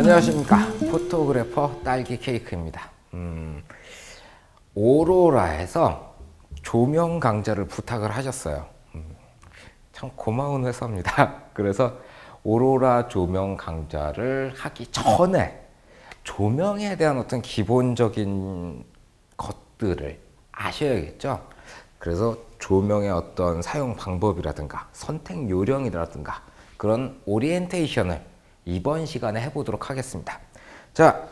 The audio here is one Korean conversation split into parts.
안녕하십니까. 포토그래퍼 딸기 케이크입니다. 오로라에서 조명 강좌를 부탁을 하셨어요. 참 고마운 회사입니다. 그래서 오로라 조명 강좌를 하기 전에 조명에 대한 어떤 기본적인 것들을 아셔야겠죠. 그래서 조명의 어떤 사용 방법이라든가 선택 요령이라든가 그런 오리엔테이션을 이번 시간에 해보도록 하겠습니다. 자,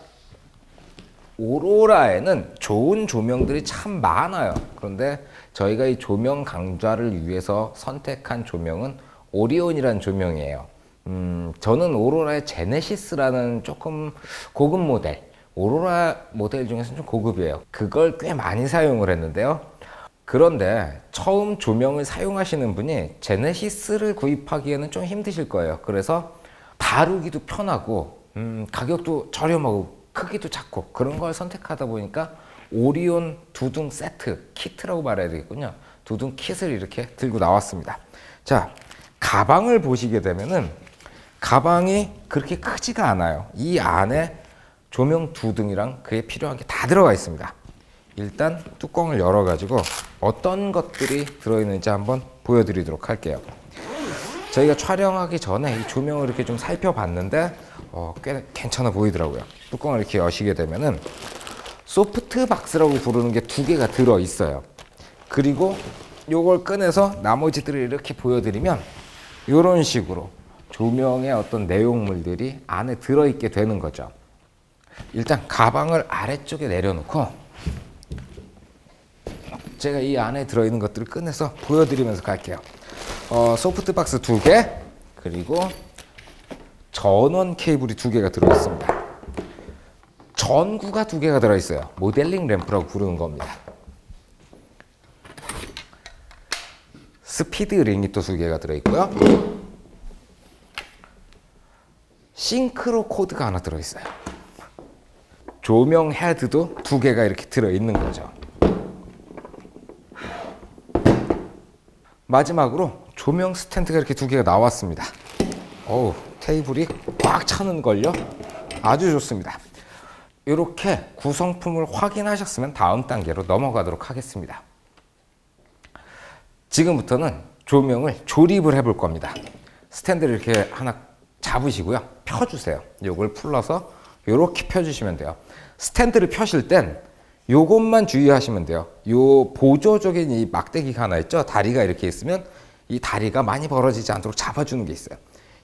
오로라에는 좋은 조명들이 참 많아요. 그런데 저희가 이 조명 강좌를 위해서 선택한 조명은 오리온이라는 조명이에요. 저는 오로라의 제네시스라는 조금 고급 모델, 오로라 모델 중에서는 좀 고급이에요. 그걸 꽤 많이 사용을 했는데요. 그런데 처음 조명을 사용하시는 분이 제네시스를 구입하기에는 좀 힘드실 거예요. 그래서 다루기도 편하고 가격도 저렴하고 크기도 작고 그런 걸 선택하다 보니까 오리온 두둥 세트, 키트라고 말해야 되겠군요. 두둥 킷을 이렇게 들고 나왔습니다. 자, 가방을 보시게 되면은 가방이 그렇게 크지가 않아요. 이 안에 조명 두둥이랑 그에 필요한 게 다 들어가 있습니다. 일단 뚜껑을 열어가지고 어떤 것들이 들어있는지 한번 보여드리도록 할게요. 저희가 촬영하기 전에 이 조명을 이렇게 좀 살펴봤는데 꽤 괜찮아 보이더라고요. 뚜껑을 이렇게 여시게 되면은 소프트박스라고 부르는 게 두 개가 들어있어요. 그리고 요걸 꺼내서 나머지들을 이렇게 보여드리면 이런 식으로 조명의 어떤 내용물들이 안에 들어있게 되는 거죠. 일단 가방을 아래쪽에 내려놓고 제가 이 안에 들어있는 것들을 꺼내서 보여드리면서 갈게요. 소프트박스 2개, 그리고 전원 케이블이 2개가 들어있습니다. 전구가 2개가 들어있어요. 모델링 램프라고 부르는 겁니다. 스피드 링이 또 2개가 들어있고요. 싱크로 코드가 하나 들어있어요. 조명 헤드도 2개가 이렇게 들어있는 거죠. 마지막으로 조명 스탠드가 이렇게 2개가 나왔습니다. 어우, 테이블이 꽉 차는 걸요. 아주 좋습니다. 이렇게 구성품을 확인하셨으면 다음 단계로 넘어가도록 하겠습니다. 지금부터는 조명을 조립을 해볼 겁니다. 스탠드를 이렇게 하나 잡으시고요. 펴주세요. 이걸 풀러서 이렇게 펴주시면 돼요. 스탠드를 펴실 땐 요것만 주의하시면 돼요. 요 보조적인 이 막대기가 하나 있죠. 다리가 이렇게 있으면 이 다리가 많이 벌어지지 않도록 잡아주는 게 있어요.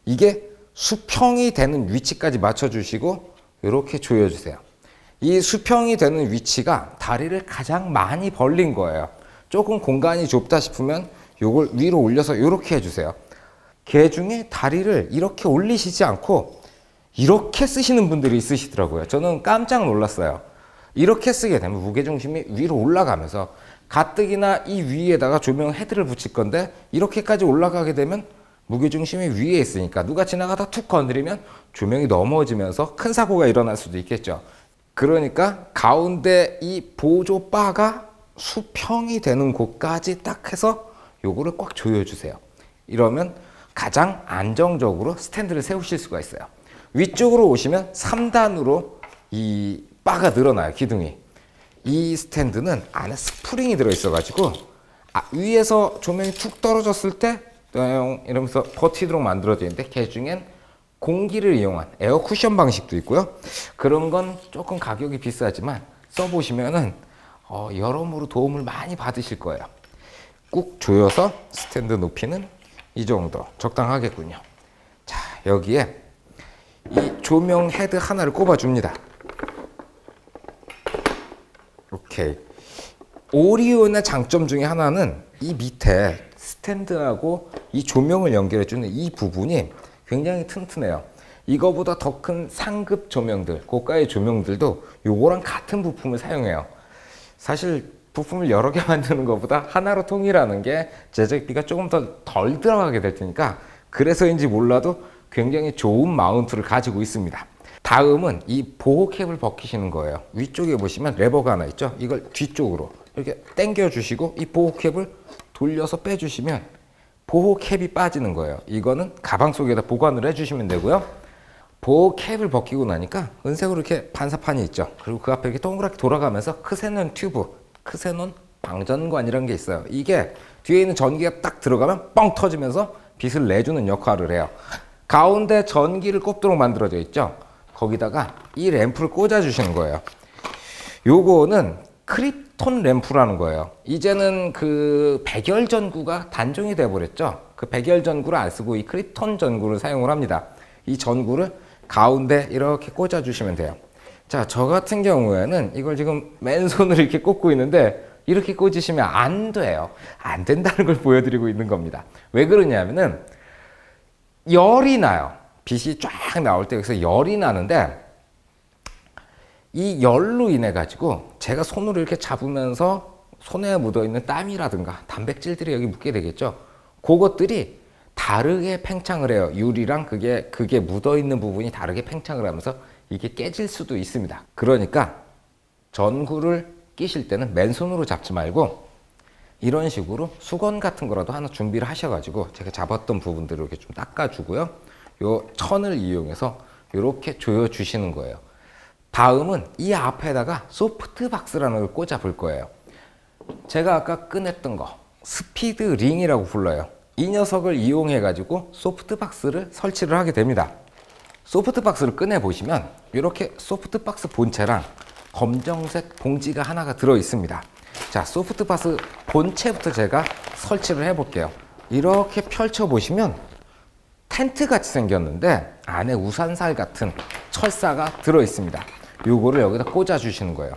이게 수평이 되는 위치까지 맞춰주시고 이렇게 조여주세요. 이 수평이 되는 위치가 다리를 가장 많이 벌린 거예요. 조금 공간이 좁다 싶으면 요걸 위로 올려서 이렇게 해주세요. 개 중에 다리를 이렇게 올리시지 않고 이렇게 쓰시는 분들이 있으시더라고요. 저는 깜짝 놀랐어요. 이렇게 쓰게 되면 무게중심이 위로 올라가면서 가뜩이나 이 위에다가 조명 헤드를 붙일 건데 이렇게까지 올라가게 되면 무게중심이 위에 있으니까 누가 지나가다 툭 건드리면 조명이 넘어지면서 큰 사고가 일어날 수도 있겠죠. 그러니까 가운데 이 보조 바가 수평이 되는 곳까지 딱 해서 요거를 꽉 조여주세요. 이러면 가장 안정적으로 스탠드를 세우실 수가 있어요. 위쪽으로 오시면 3단으로 이 바가 늘어나요. 기둥이. 이 스탠드는 안에 스프링이 들어있어 가지고 위에서 조명이 툭 떨어졌을 때 이러면서 버티도록 만들어져 있는데 개 중엔 공기를 이용한 에어 쿠션 방식도 있고요. 그런 건 조금 가격이 비싸지만 써보시면은 여러모로 도움을 많이 받으실 거예요. 꾹 조여서 스탠드 높이는 이 정도 적당하겠군요. 자, 여기에 이 조명 헤드 하나를 꼽아 줍니다. 오케이. 오리온의 장점 중에 하나는 이 밑에 스탠드하고 이 조명을 연결해주는 이 부분이 굉장히 튼튼해요. 이거보다 더 큰 상급 조명들, 고가의 조명들도 요거랑 같은 부품을 사용해요. 사실 부품을 여러 개 만드는 것보다 하나로 통일하는 게 제작비가 조금 덜 들어가게 될 테니까 그래서인지 몰라도 굉장히 좋은 마운트를 가지고 있습니다. 다음은 이 보호 캡을 벗기시는 거예요. 위쪽에 보시면 레버가 하나 있죠. 이걸 뒤쪽으로 이렇게 당겨 주시고 이 보호 캡을 돌려서 빼주시면 보호 캡이 빠지는 거예요. 이거는 가방 속에다 보관을 해주시면 되고요. 보호 캡을 벗기고 나니까 은색으로 이렇게 반사판이 있죠. 그리고 그 앞에 이렇게 동그랗게 돌아가면서 크세논 튜브, 크세논 방전관이라는 게 있어요. 이게 뒤에 있는 전기가 딱 들어가면 뻥 터지면서 빛을 내주는 역할을 해요. 가운데 전기를 꼽도록 만들어져 있죠. 거기다가 이 램프를 꽂아 주시는 거예요. 요거는 크립톤 램프라는 거예요. 이제는 그 백열 전구가 단종이 돼 버렸죠. 그 백열 전구를 안 쓰고 이 크립톤 전구를 사용을 합니다. 이 전구를 가운데 이렇게 꽂아 주시면 돼요. 자, 저 같은 경우에는 이걸 지금 맨손으로 이렇게 꽂고 있는데 이렇게 꽂으시면 안 돼요. 안 된다는 걸 보여드리고 있는 겁니다. 왜 그러냐면은 열이 나요. 빛이 쫙 나올 때 여기서 열이 나는데 이 열로 인해 가지고 제가 손으로 이렇게 잡으면서 손에 묻어 있는 땀이라든가 단백질들이 여기 묻게 되겠죠. 그것들이 다르게 팽창을 해요. 유리랑 그게 묻어 있는 부분이 다르게 팽창을 하면서 이게 깨질 수도 있습니다. 그러니까 전구를 끼실 때는 맨손으로 잡지 말고 이런 식으로 수건 같은 거라도 하나 준비를 하셔가지고 제가 잡았던 부분들을 이렇게 좀 닦아주고요. 요 천을 이용해서 이렇게 조여주시는 거예요. 다음은 이 앞에다가 소프트박스라는 걸 꽂아 볼 거예요. 제가 아까 꺼냈던 거 스피드 링이라고 불러요. 이 녀석을 이용해 가지고 소프트박스를 설치를 하게 됩니다. 소프트박스를 꺼내 보시면 이렇게 소프트박스 본체랑 검정색 봉지가 하나가 들어 있습니다. 자, 소프트박스 본체부터 제가 설치를 해 볼게요. 이렇게 펼쳐 보시면 텐트 같이 생겼는데 안에 우산살 같은 철사가 들어 있습니다. 요거를 여기다 꽂아 주시는 거예요.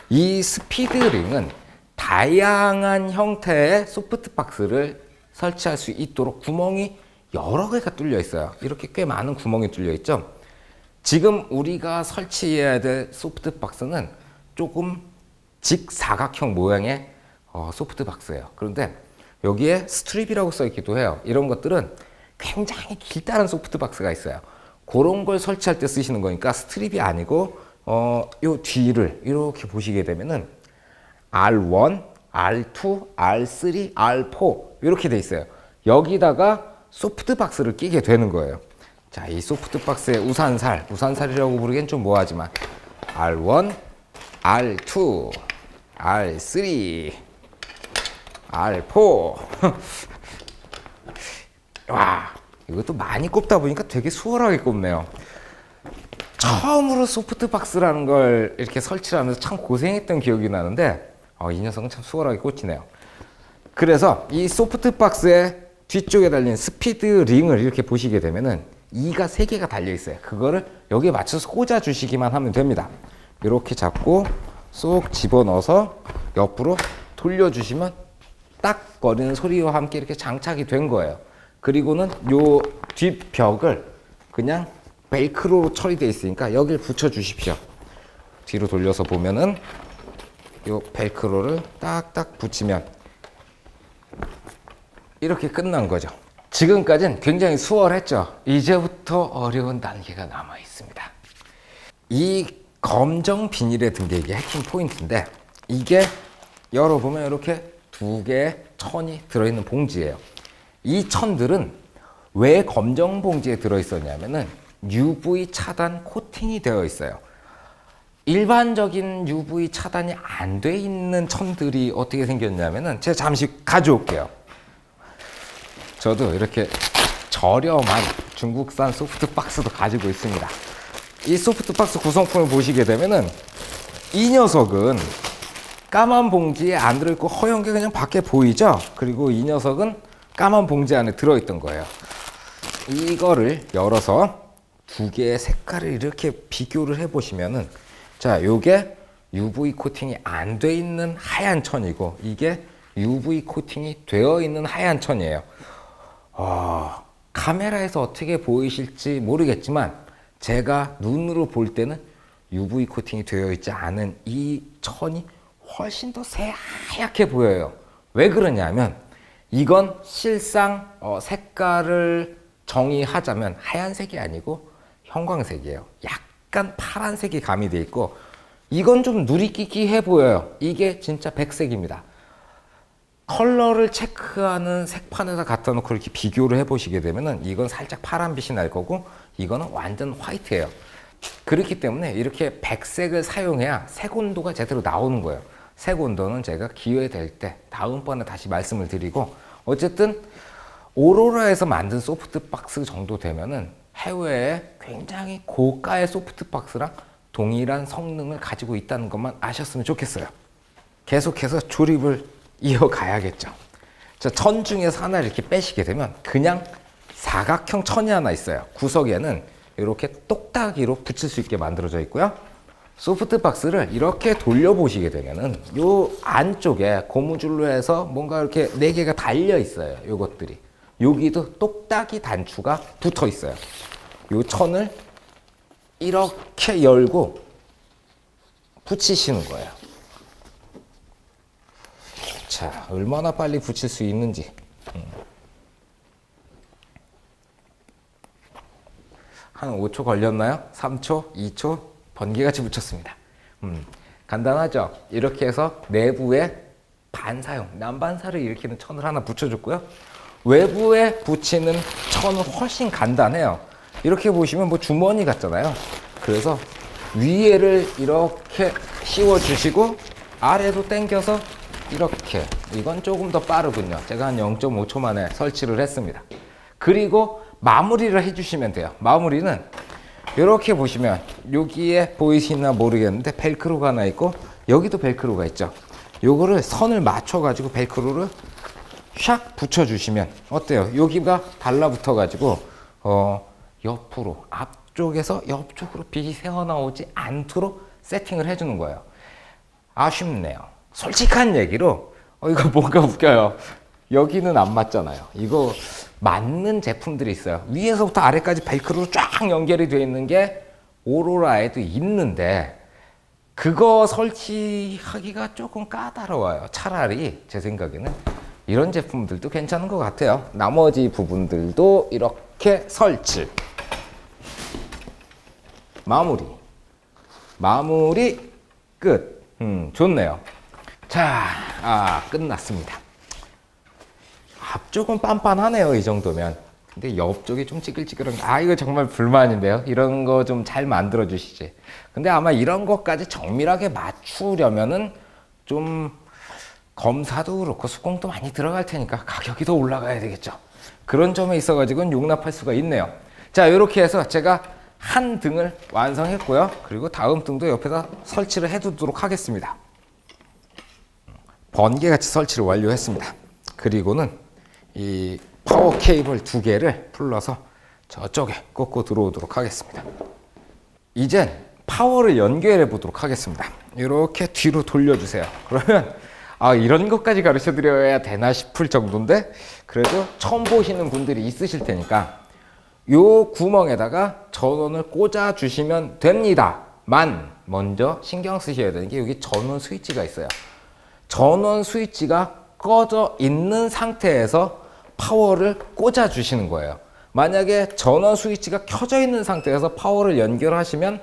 이 스피드링은 다양한 형태의 소프트박스를 설치할 수 있도록 구멍이 여러 개가 뚫려 있어요. 이렇게 꽤 많은 구멍이 뚫려 있죠. 지금 우리가 설치해야 될 소프트박스는 조금 직사각형 모양의 소프트박스예요. 그런데 여기에 스트립이라고 써 있기도 해요. 이런 것들은 굉장히 길다란 소프트박스가 있어요. 그런 걸 설치할 때 쓰시는 거니까 스트립이 아니고 요 뒤를 이렇게 보시게 되면은 R1, R2, R3, R4 이렇게 돼 있어요. 여기다가 소프트박스를 끼게 되는 거예요. 자, 이 소프트박스의 우산살이라고 부르기엔 좀 뭐하지만 R1, R2, R3, R4 와, 이것도 많이 꼽다 보니까 되게 수월하게 꼽네요. 처음으로 소프트박스라는 걸 이렇게 설치를 하면서 참 고생했던 기억이 나는데 이 녀석은 참 수월하게 꽂히네요. 그래서 이 소프트박스의 뒤쪽에 달린 스피드 링을 이렇게 보시게 되면은 이가 3개가 달려 있어요. 그거를 여기에 맞춰서 꽂아 주시기만 하면 됩니다. 이렇게 잡고 쏙 집어넣어서 옆으로 돌려주시면 딱 거리는 소리와 함께 이렇게 장착이 된 거예요. 그리고는 요 뒷벽을 그냥 벨크로로 처리되어 있으니까 여기를 붙여 주십시오. 뒤로 돌려서 보면은 요 벨크로를 딱딱 붙이면 이렇게 끝난 거죠. 지금까지는 굉장히 수월했죠. 이제부터 어려운 단계가 남아 있습니다. 이 검정 비닐에 든 게 이게 해킹 포인트인데 이게 열어보면 이렇게 2개의 천이 들어있는 봉지예요. 이 천들은 왜 검정 봉지에 들어있었냐면은 UV 차단 코팅이 되어 있어요. 일반적인 UV 차단이 안 돼 있는 천들이 어떻게 생겼냐면은 제가 잠시 가져올게요. 저도 이렇게 저렴한 중국산 소프트박스도 가지고 있습니다. 이 소프트박스 구성품을 보시게 되면은 이 녀석은 까만 봉지에 안 들어있고 허연 게 그냥 밖에 보이죠? 그리고 이 녀석은 까만 봉지 안에 들어있던 거예요. 이거를 열어서 2개의 색깔을 이렇게 비교를 해보시면은 자, 요게 UV 코팅이 안 돼 있는 하얀 천이고 이게 UV 코팅이 되어 있는 하얀 천이에요. 카메라에서 어떻게 보이실지 모르겠지만 제가 눈으로 볼 때는 UV 코팅이 되어 있지 않은 이 천이 훨씬 더 새하얗게 보여요. 왜 그러냐면 이건 실상 색깔을 정의하자면 하얀색이 아니고 형광색이에요. 약간 파란색이 가미되어 있고 이건 좀 누리끼끼해 보여요. 이게 진짜 백색입니다. 컬러를 체크하는 색판에다 갖다 놓고 이렇게 비교를 해보시게 되면은 이건 살짝 파란빛이 날 거고 이거는 완전 화이트예요. 그렇기 때문에 이렇게 백색을 사용해야 색 온도가 제대로 나오는 거예요. 색 온도는 제가 기회 될 때 다음번에 다시 말씀을 드리고, 어쨌든 오로라에서 만든 소프트박스 정도 되면은 해외에 굉장히 고가의 소프트박스랑 동일한 성능을 가지고 있다는 것만 아셨으면 좋겠어요. 계속해서 조립을 이어가야겠죠. 자, 천 중에서 하나를 이렇게 빼시게 되면 그냥 사각형 천이 하나 있어요. 구석에는 이렇게 똑딱이로 붙일 수 있게 만들어져 있고요. 소프트박스를 이렇게 돌려보시게 되면은 요 안쪽에 고무줄로 해서 뭔가 이렇게 4개가 달려 있어요. 요것들이. 여기도 똑딱이 단추가 붙어 있어요. 요 천을 이렇게 열고 붙이시는 거예요. 자, 얼마나 빨리 붙일 수 있는지. 한 5초 걸렸나요? 3초, 2초, 번개같이 붙였습니다. 간단하죠? 이렇게 해서 내부에 반사용, 난반사를 일으키는 천을 하나 붙여줬고요. 외부에 붙이는 천은 훨씬 간단해요. 이렇게 보시면 뭐 주머니 같잖아요. 그래서 위에를 이렇게 씌워주시고 아래로 당겨서 이렇게, 이건 조금 더 빠르군요. 제가 한 0.5초 만에 설치를 했습니다. 그리고 마무리를 해주시면 돼요. 마무리는 이렇게 보시면 여기에 보이시나 모르겠는데 벨크로가 하나 있고 여기도 벨크로가 있죠. 요거를 선을 맞춰 가지고 벨크로를 샥 붙여주시면 어때요? 여기가 달라붙어 가지고 옆으로, 앞쪽에서 옆쪽으로 빛이 새어나오지 않도록 세팅을 해주는 거예요. 아쉽네요. 솔직한 얘기로 이거 뭔가 웃겨요. 여기는 안 맞잖아요. 이거 맞는 제품들이 있어요. 위에서부터 아래까지 벨크로로 쫙 연결이 되어 있는 게 오로라에도 있는데 그거 설치하기가 조금 까다로워요. 차라리 제 생각에는 이런 제품들도 괜찮은 것 같아요. 나머지 부분들도 이렇게 설치. 마무리 끝. 좋네요. 자, 끝났습니다. 앞쪽은 빤빤하네요. 이 정도면. 근데 옆쪽이 좀 찌글찌글한, 이거 정말 불만인데요. 이런 거 좀 잘 만들어 주시지. 근데 아마 이런 것까지 정밀하게 맞추려면은 좀 검사도 그렇고 수공도 많이 들어갈 테니까 가격이 더 올라가야 되겠죠. 그런 점에 있어 가지고는 용납할 수가 있네요. 자, 이렇게 해서 제가 한 등을 완성했고요. 그리고 다음 등도 옆에다 설치를 해 두도록 하겠습니다. 번개같이 설치를 완료했습니다. 그리고는 이 파워 케이블 2개를 풀러서 저쪽에 꽂고 들어오도록 하겠습니다. 이젠 파워를 연결해 보도록 하겠습니다. 이렇게 뒤로 돌려주세요. 그러면 이런 것까지 가르쳐 드려야 되나 싶을 정도인데 그래도 처음 보시는 분들이 있으실 테니까 요 구멍에다가 전원을 꽂아 주시면 됩니다만 먼저 신경 쓰셔야 되는 게 여기 전원 스위치가 있어요. 전원 스위치가 꺼져 있는 상태에서 파워를 꽂아 주시는 거예요. 만약에 전원 스위치가 켜져 있는 상태에서 파워를 연결하시면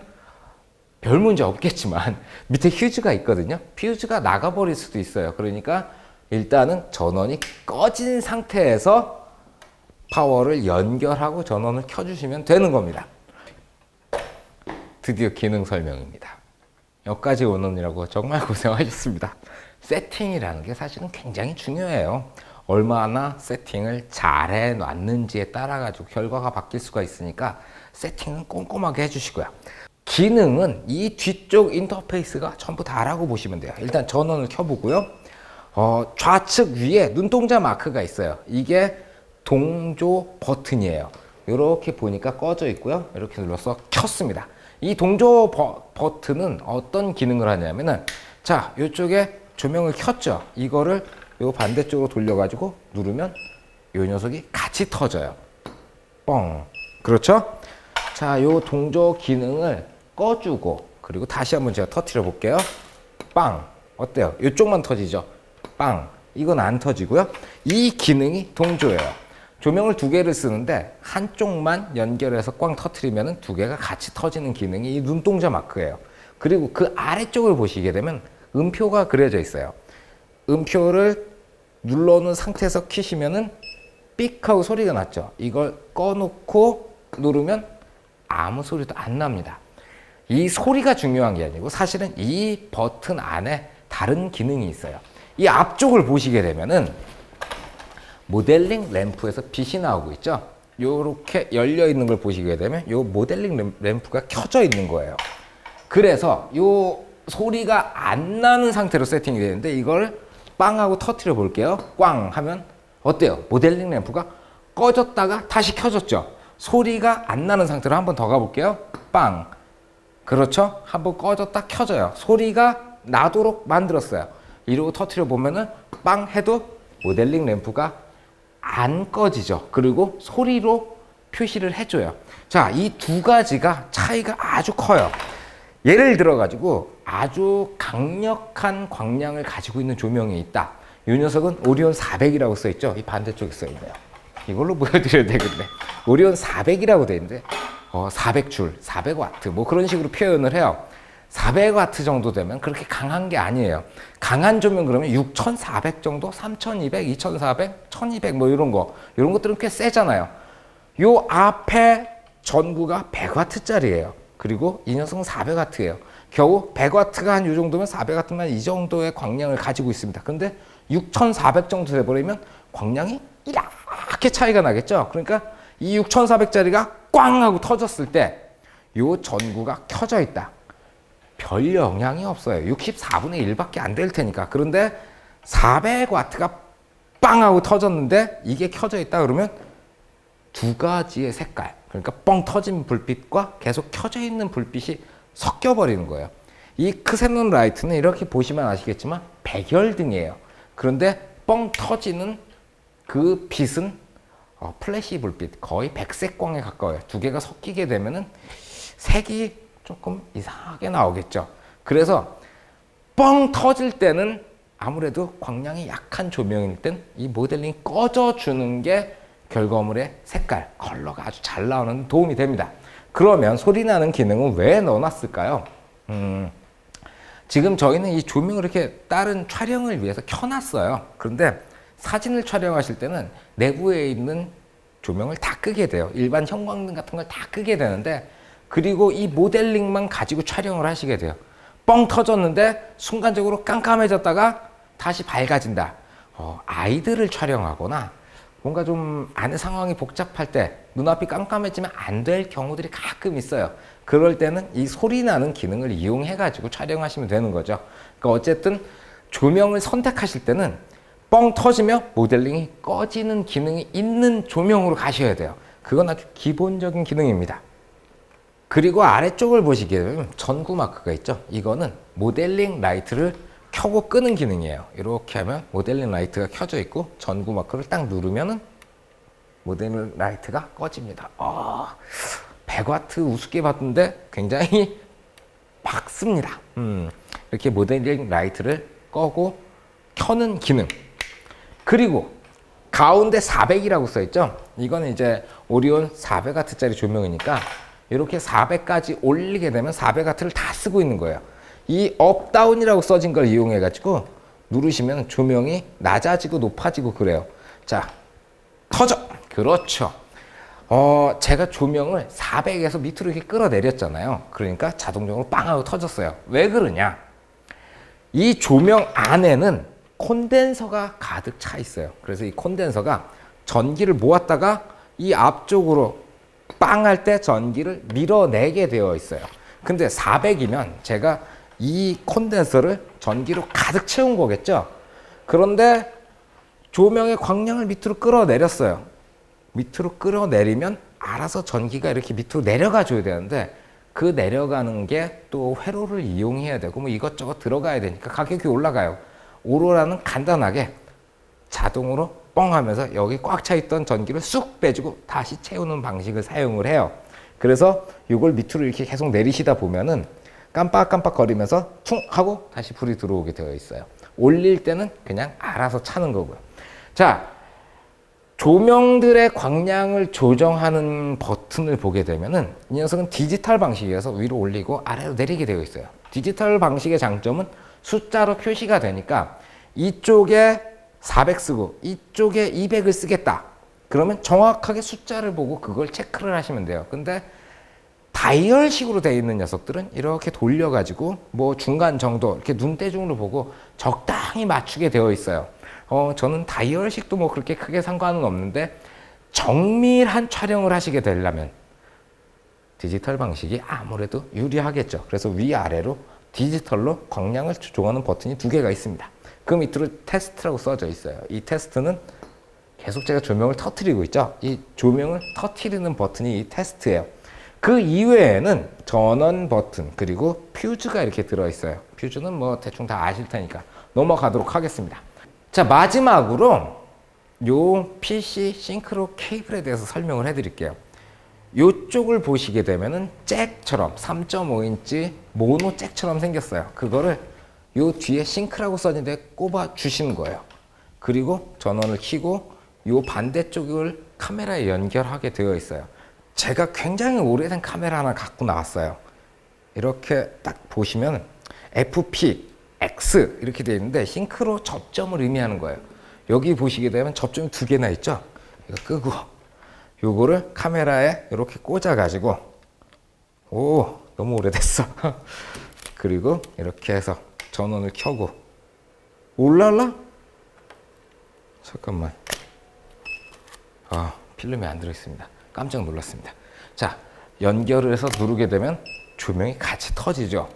별 문제 없겠지만 밑에 휴즈가 있거든요. 휴즈가 나가버릴 수도 있어요. 그러니까 일단은 전원이 꺼진 상태에서 파워를 연결하고 전원을 켜주시면 되는 겁니다. 드디어 기능 설명입니다. 여기까지 오느라고 정말 고생하셨습니다. 세팅이라는 게 사실은 굉장히 중요해요. 얼마나 세팅을 잘 해놨는지에 따라 가지고 결과가 바뀔 수가 있으니까 세팅은 꼼꼼하게 해주시고요. 기능은 이 뒤쪽 인터페이스가 전부 다라고 보시면 돼요. 일단 전원을 켜보고요. 좌측 위에 눈동자 마크가 있어요. 이게 동조 버튼이에요. 이렇게 보니까 꺼져 있고요. 이렇게 눌러서 켰습니다. 이 동조 버튼은 어떤 기능을 하냐면은 자, 이쪽에 조명을 켰죠. 이거를 요 반대쪽으로 돌려가지고 누르면 요 녀석이 같이 터져요. 뻥. 그렇죠? 자, 요 동조 기능을 꺼주고 그리고 다시 한번 제가 터트려 볼게요. 빵. 어때요? 이쪽만 터지죠? 빵. 이건 안 터지고요. 이 기능이 동조예요. 조명을 2개를 쓰는데 한쪽만 연결해서 꽝 터트리면 2개가 같이 터지는 기능이 이 눈동자 마크예요. 그리고 그 아래쪽을 보시게 되면 음표가 그려져 있어요. 음표를 눌러놓은 상태에서 키시면은 삑 하고 소리가 났죠. 이걸 꺼놓고 누르면 아무 소리도 안 납니다. 이 소리가 중요한 게 아니고 사실은 이 버튼 안에 다른 기능이 있어요. 이 앞쪽을 보시게 되면은 모델링 램프에서 빛이 나오고 있죠. 요렇게 열려 있는 걸 보시게 되면 요 모델링 램프가 켜져 있는 거예요. 그래서 요 소리가 안 나는 상태로 세팅이 되는데 이걸 빵 하고 터트려 볼게요. 꽝 하면 어때요? 모델링 램프가 꺼졌다가 다시 켜졌죠. 소리가 안 나는 상태로 한 번 더 가볼게요. 빵. 그렇죠? 한번 꺼졌다 켜져요. 소리가 나도록 만들었어요. 이러고 터트려 보면은 빵 해도 모델링 램프가 안 꺼지죠. 그리고 소리로 표시를 해줘요. 자, 이 두 가지가 차이가 아주 커요. 예를 들어 가지고 아주 강력한 광량을 가지고 있는 조명이 있다. 이 녀석은 오리온 400이라고 써 있죠. 이 반대쪽에 써 있네요. 이걸로 보여드려야 되겠네. 오리온 400이라고 돼 있는데 400줄, 400와트 뭐 그런 식으로 표현을 해요. 400와트 정도 되면 그렇게 강한 게 아니에요. 강한 조명 그러면 6400 정도, 3200, 2400, 1200 뭐 이런 것들은 꽤 세잖아요. 요 앞에 전구가 100와트짜리예요. 그리고 이 녀석은 400와트예요. 겨우 100와트가 한 이 정도면 400와트만 이 정도의 광량을 가지고 있습니다. 근데 6400 정도 돼버리면 광량이 이렇게 차이가 나겠죠. 그러니까 이 6400짜리가 꽝 하고 터졌을 때 요 전구가 켜져 있다. 별 영향이 없어요. 64분의 1밖에 안 될 테니까. 그런데 400와트가 빵 하고 터졌는데 이게 켜져 있다 그러면 두 가지의 색깔, 그러니까 뻥 터진 불빛과 계속 켜져 있는 불빛이 섞여 버리는 거예요. 이 크세논 라이트는 이렇게 보시면 아시겠지만 백열등이에요. 그런데 뻥 터지는 그 빛은 플래시 불빛, 거의 백색광에 가까워요. 두 개가 섞이게 되면은 색이 조금 이상하게 나오겠죠. 그래서 뻥 터질 때는 아무래도 광량이 약한 조명일 땐 이 모델링이 꺼져주는 게 결과물의 색깔, 컬러가 아주 잘 나오는 데 도움이 됩니다. 그러면 소리 나는 기능은 왜 넣어놨을까요? 지금 저희는 이 조명을 이렇게 다른 촬영을 위해서 켜놨어요. 그런데 사진을 촬영하실 때는 내부에 있는 조명을 다 끄게 돼요. 일반 형광등 같은 걸 다 끄게 되는데 그리고 이 모델링만 가지고 촬영을 하시게 돼요. 뻥 터졌는데 순간적으로 깜깜해졌다가 다시 밝아진다. 아이들을 촬영하거나 뭔가 좀 안에 상황이 복잡할 때 눈앞이 깜깜해지면 안 될 경우들이 가끔 있어요. 그럴 때는 이 소리 나는 기능을 이용해 가지고 촬영하시면 되는 거죠. 그러니까 어쨌든 조명을 선택하실 때는 뻥 터지며 모델링이 꺼지는 기능이 있는 조명으로 가셔야 돼요. 그건 아주 기본적인 기능입니다. 그리고 아래쪽을 보시게 되면 전구 마크가 있죠. 이거는 모델링 라이트를 켜고 끄는 기능이에요. 이렇게 하면 모델링 라이트가 켜져 있고 전구 마크를 딱 누르면은 모델링 라이트가 꺼집니다. 100와트 우습게 봤는데 굉장히 밝습니다. 이렇게 모델링 라이트를 꺼고 켜는 기능. 그리고 가운데 400이라고 써 있죠. 이거는 이제 오리온 400와트짜리 조명이니까 이렇게 400까지 올리게 되면 400와트를 다 쓰고 있는 거예요. 이 업다운이라고 써진 걸 이용해 가지고 누르시면 조명이 낮아지고 높아지고 그래요. 자, 터져. 그렇죠. 제가 조명을 400에서 밑으로 이렇게 끌어내렸잖아요. 그러니까 자동적으로 빵 하고 터졌어요. 왜 그러냐? 이 조명 안에는 콘덴서가 가득 차 있어요. 그래서 이 콘덴서가 전기를 모았다가 이 앞쪽으로 빵 할 때 전기를 밀어내게 되어 있어요. 근데 400이면 제가 이 콘덴서를 전기로 가득 채운 거겠죠. 그런데 조명의 광량을 밑으로 끌어내렸어요. 밑으로 끌어내리면 알아서 전기가 이렇게 밑으로 내려가 줘야 되는데 그 내려가는 게 또 회로를 이용해야 되고 뭐 이것저것 들어가야 되니까 가격이 올라가요. 오로라는 간단하게 자동으로 뻥 하면서 여기 꽉 차 있던 전기를 쑥 빼주고 다시 채우는 방식을 사용을 해요. 그래서 이걸 밑으로 이렇게 계속 내리시다 보면은 깜빡깜빡 거리면서 퉁 하고 다시 불이 들어오게 되어 있어요. 올릴 때는 그냥 알아서 차는 거고요. 자, 조명들의 광량을 조정하는 버튼을 보게 되면은 이 녀석은 디지털 방식이어서 위로 올리고 아래로 내리게 되어 있어요. 디지털 방식의 장점은 숫자로 표시가 되니까 이쪽에 400 쓰고 이쪽에 200을 쓰겠다. 그러면 정확하게 숫자를 보고 그걸 체크를 하시면 돼요. 근데 다이얼식으로 되어 있는 녀석들은 이렇게 돌려가지고 뭐 중간 정도 이렇게 눈대중으로 보고 적당히 맞추게 되어 있어요. 저는 다이얼식도 뭐 그렇게 크게 상관은 없는데 정밀한 촬영을 하시게 되려면 디지털 방식이 아무래도 유리하겠죠. 그래서 위아래로 디지털로 광량을 조정하는 버튼이 2개가 있습니다. 그 밑으로 테스트라고 써져 있어요. 이 테스트는 계속 제가 조명을 터트리고 있죠. 이 조명을 터트리는 버튼이 이 테스트예요. 그 이외에는 전원 버튼 그리고 퓨즈가 이렇게 들어있어요. 퓨즈는 뭐 대충 다 아실 테니까 넘어가도록 하겠습니다. 자, 마지막으로 요 PC 싱크로 케이블에 대해서 설명을 해드릴게요. 요쪽을 보시게 되면은 잭처럼 3.5인치 모노 잭처럼 생겼어요. 그거를 요 뒤에 싱크라고 써있는데 꼽아 주시는 거예요. 그리고 전원을 켜고 요 반대쪽을 카메라에 연결하게 되어 있어요. 제가 굉장히 오래된 카메라 하나 갖고 나왔어요. 이렇게 딱 보시면 FP, X 이렇게 되어 있는데 싱크로 접점을 의미하는 거예요. 여기 보시게 되면 접점이 2개나 있죠. 이거 끄고 요거를 카메라에 이렇게 꽂아 가지고 오 너무 오래됐어. 그리고 이렇게 해서 전원을 켜고 올랄라? 잠깐만. 필름이 안 들어있습니다. 깜짝 놀랐습니다. 자, 연결을 해서 누르게 되면 조명이 같이 터지죠.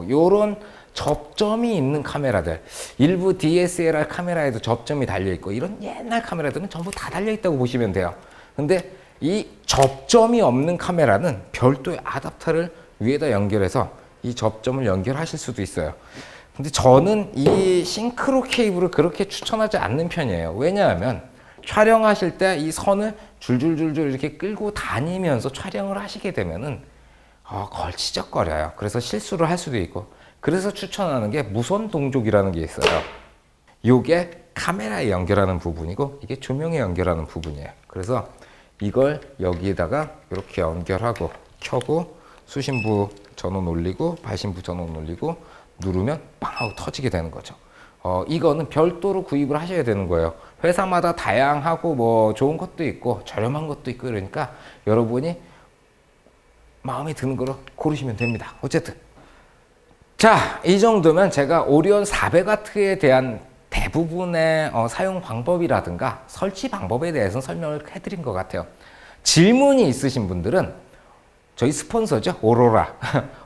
요런 접점이 있는 카메라들, 일부 DSLR 카메라에도 접점이 달려있고 이런 옛날 카메라들은 전부 다 달려있다고 보시면 돼요. 근데 이 접점이 없는 카메라는 별도의 아답터를 위에다 연결해서 이 접점을 연결하실 수도 있어요. 근데 저는 이 싱크로 케이블을 그렇게 추천하지 않는 편이에요. 왜냐하면 촬영하실 때 이 선을 줄줄줄줄 이렇게 끌고 다니면서 촬영을 하시게 되면은 걸치적거려요. 그래서 실수를 할 수도 있고. 그래서 추천하는 게 무선 동족이라는 게 있어요. 요게 카메라에 연결하는 부분이고 이게 조명에 연결하는 부분이에요. 그래서 이걸 여기에다가 이렇게 연결하고 켜고 수신부 전원 올리고 발신부 전원 올리고 누르면 빵 하고 터지게 되는 거죠. 이거는 별도로 구입을 하셔야 되는 거예요. 회사마다 다양하고 뭐 좋은 것도 있고 저렴한 것도 있고 그러니까 여러분이 마음에 드는 거로 고르시면 됩니다. 어쨌든 자, 이 정도면 제가 오리온 400W에 대한 대부분의 사용 방법이라든가 설치 방법에 대해서 설명을 해드린 것 같아요. 질문이 있으신 분들은 저희 스폰서죠. 오로라.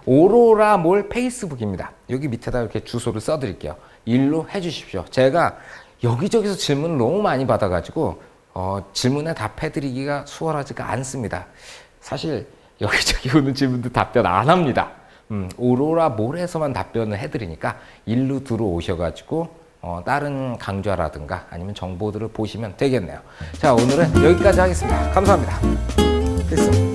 오로라몰 페이스북입니다. 여기 밑에다 이렇게 주소를 써드릴게요. 일로 해주십시오. 제가 여기저기서 질문을 너무 많이 받아가지고 질문에 답해드리기가 수월하지가 않습니다. 사실 여기저기 오는 질문도 답변 안 합니다. 오로라몰에서만 답변을 해드리니까 일로 들어오셔가지고 다른 강좌라든가 아니면 정보들을 보시면 되겠네요. 자, 오늘은 여기까지 하겠습니다. 감사합니다. 필승.